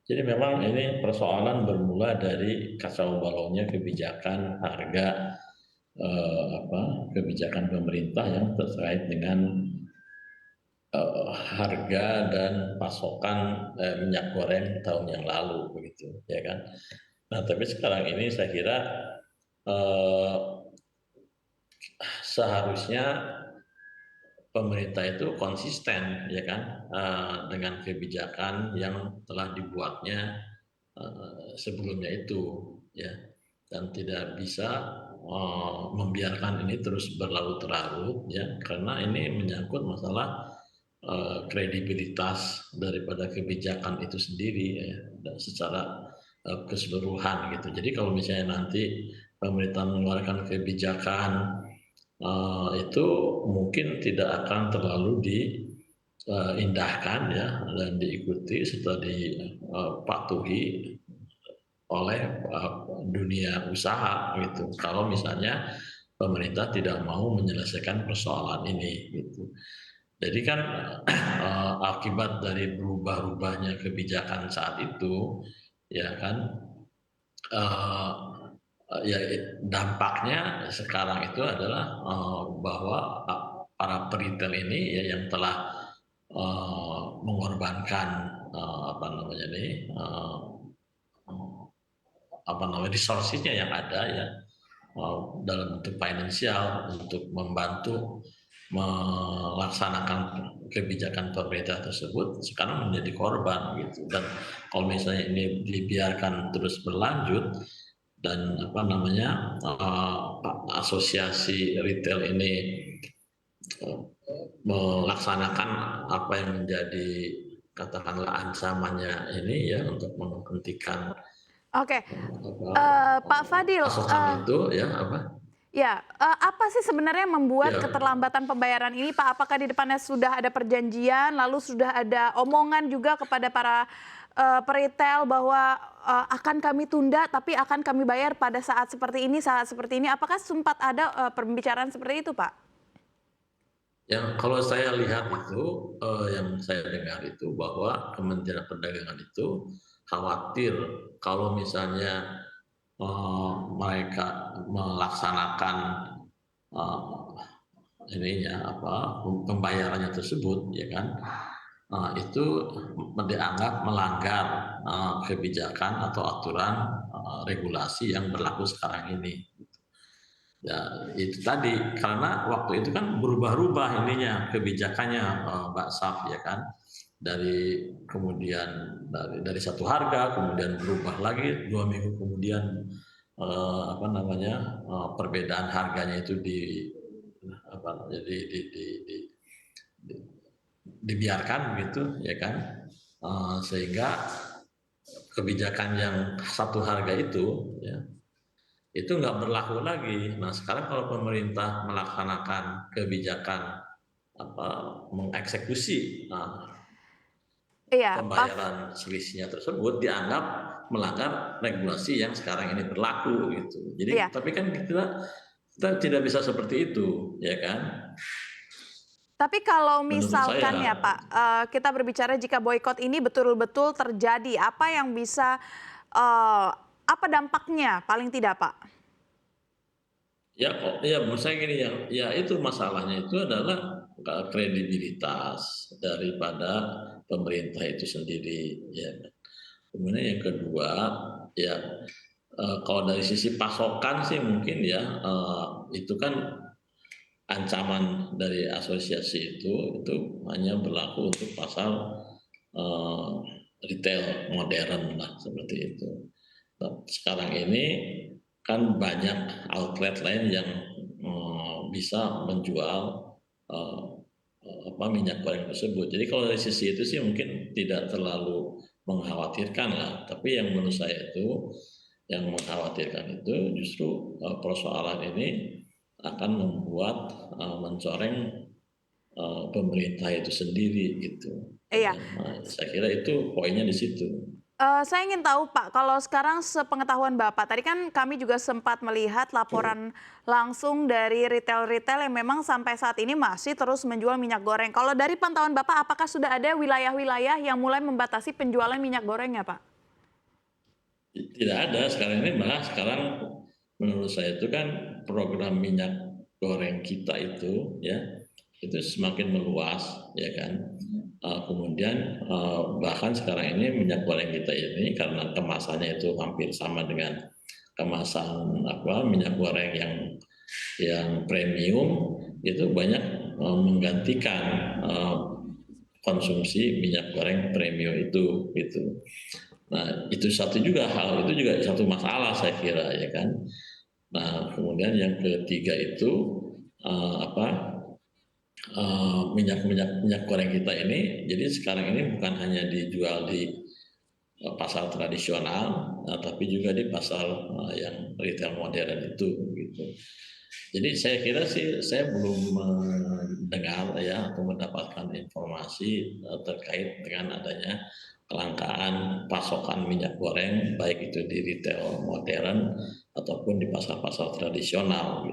Jadi memang ini persoalan bermula dari kacau balaunya kebijakan harga, kebijakan pemerintah yang terkait dengan, harga dan pasokan, minyak goreng tahun yang lalu begitu, ya kan. Nah, tapi sekarang ini saya kira, eee, seharusnya pemerintah itu konsisten ya kan, dengan kebijakan yang telah dibuatnya, sebelumnya itu ya, dan tidak bisa, membiarkan ini terus berlarut-larut ya, karena ini menyangkut masalah, kredibilitas daripada kebijakan itu sendiri ya, dan secara, keseluruhan gitu. Jadi kalau misalnya nanti pemerintah mengeluarkan kebijakan, itu mungkin tidak akan terlalu indahkan ya dan diikuti serta dipatuhi oleh, dunia usaha gitu. Kalau misalnya pemerintah tidak mau menyelesaikan persoalan ini gitu. Jadi kan, akibat dari berubah-ubahnya kebijakan saat itu, ya kan, eee, ya dampaknya sekarang itu adalah, bahwa para peritel ini ya yang telah, mengorbankan, apa namanya nih, resources-nya yang ada ya, dalam bentuk finansial untuk membantu melaksanakan kebijakan pemerintah tersebut sekarang menjadi korban gitu. Dan kalau misalnya ini dibiarkan terus berlanjut dan apa namanya, asosiasi retail ini, melaksanakan apa yang menjadi katakanlah ancamannya ini ya untuk menghentikan Oke, apa, Pak Fadil, pasokan itu ya apa ya, apa sih sebenarnya yang membuat ya. keterlambatan pembayaran ini, Pak? Apakah di depannya sudah ada perjanjian, lalu sudah ada omongan juga kepada para, peritel bahwa, akan kami tunda, tapi akan kami bayar pada saat seperti ini. Apakah sempat ada, pembicaraan seperti itu, Pak? Yang kalau saya lihat itu, yang saya dengar itu bahwa Kementerian Perdagangan itu khawatir kalau misalnya, mereka melaksanakan, eee, pembayarannya tersebut ya kan, itu dianggap melanggar, kebijakan atau aturan, regulasi yang berlaku sekarang ini. Ya, itu tadi, karena waktu itu kan berubah-ubah ininya, kebijakannya, Mbak Saf, ya kan. Dari satu harga, kemudian berubah lagi, 2 minggu kemudian, perbedaan harganya itu apa namanya, di dibiarkan gitu, ya kan. Sehingga kebijakan yang satu harga itu, ya, itu nggak berlaku lagi. Nah, sekarang kalau pemerintah melaksanakan kebijakan apa, mengeksekusi, Iya, pembayaran selisihnya tersebut dianggap melanggar regulasi yang sekarang ini berlaku gitu. Jadi iya. tapi kan kita kita tidak bisa seperti itu, ya kan? Tapi kalau Menurut misalkan ya saya. Pak, kita berbicara jika boykot ini betul-betul terjadi, apa yang bisa, apa dampaknya paling tidak, Pak? Ya kok ya menurut saya gini ya itu masalahnya itu adalah, kredibilitas daripada pemerintah itu sendiri ya. Kemudian yang kedua, ya, kalau dari sisi pasokan sih mungkin ya, itu kan ancaman dari asosiasi itu hanya berlaku untuk pasar, eee, retail modern lah seperti itu. Nah, sekarang ini kan banyak outlet lain yang, bisa menjual, eee minyak goreng tersebut. Jadi kalau dari sisi itu sih mungkin tidak terlalu mengkhawatirkan lah, tapi yang menurut saya itu, yang mengkhawatirkan itu justru, persoalan ini akan membuat, mencoreng, pemerintah itu sendiri gitu, ya Iya. kan. Nah, saya kira itu poinnya di situ. Saya ingin tahu Pak, kalau sekarang sepengetahuan Bapak, tadi kan kami juga sempat melihat laporan langsung dari retail-retail yang memang sampai saat ini masih terus menjual minyak goreng. Kalau dari pantauan Bapak, apakah sudah ada wilayah-wilayah yang mulai membatasi penjualan minyak goreng ya Pak? Tidak ada, sekarang ini malah sekarang menurut saya itu kan program minyak goreng kita itu ya, itu semakin meluas ya kan. Kemudian, bahkan sekarang ini minyak goreng kita ini karena kemasannya itu hampir sama dengan kemasan minyak goreng yang premium, itu banyak, menggantikan, konsumsi minyak goreng premium itu, gitu. Nah, itu satu juga hal itu juga satu masalah saya kira ya kan. Nah, kemudian yang ketiga itu, apa, minyak goreng kita ini jadi sekarang ini bukan hanya dijual di, pasar tradisional, tapi juga di pasar, yang retail modern itu, gitu. Jadi saya kira sih saya belum mendengar ya atau mendapatkan informasi, terkait dengan adanya kelangkaan pasokan minyak goreng baik itu di retail modern ataupun di pasar-pasar tradisional.